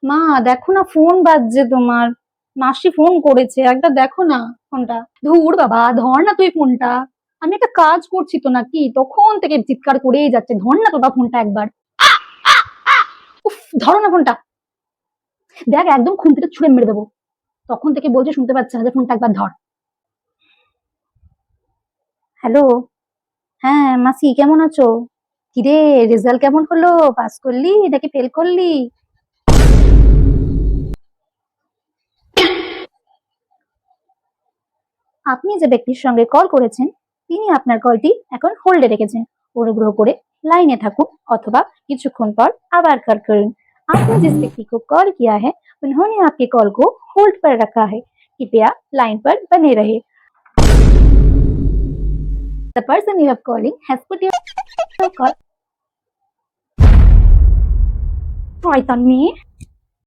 মা, দেখো না ফোন বাজছে তোমার। মাসি ফোন করেছে, একবার দেখো না ফোনটা। ধুর বাবা, ধর না তুই ফোনটা। আমি একটা কাজ করছি তো নাকি, তখন থেকে চিৎকার করেই যাচ্ছে। ধর না তোটা ফোনটা একবার। উফ, ধরো না ফোনটা। দেখ, একদম খুন থেকে ছুঁড়ে মেরে দেবো। তখন থেকে বলছে, শুনতে পাচ্ছে না যে ফোনটা একবার ধর। হ্যালো। হ্যাঁ মাসি, কেমন আছো? কিরে, রেজাল্ট কেমন হলো? পাস করলি নাকি ফেল করলি? আপনি যে ব্যক্তির সঙ্গে কল করেছেন তিনি আপনার কলটি এখন হোল্ডে রেখেছেন। অনুগ্রহ করে लाइने থাকুন অথবা কিছুক্ষণ পর আবার कॉल करें। आपने जिस व्यक्ति को कॉल किया है उन्होंने आपके कॉल को होल्ड पर रखा है। कृपया लाइन पर बने रहे। The person you have calling has put your call। শয়তান মেয়ে।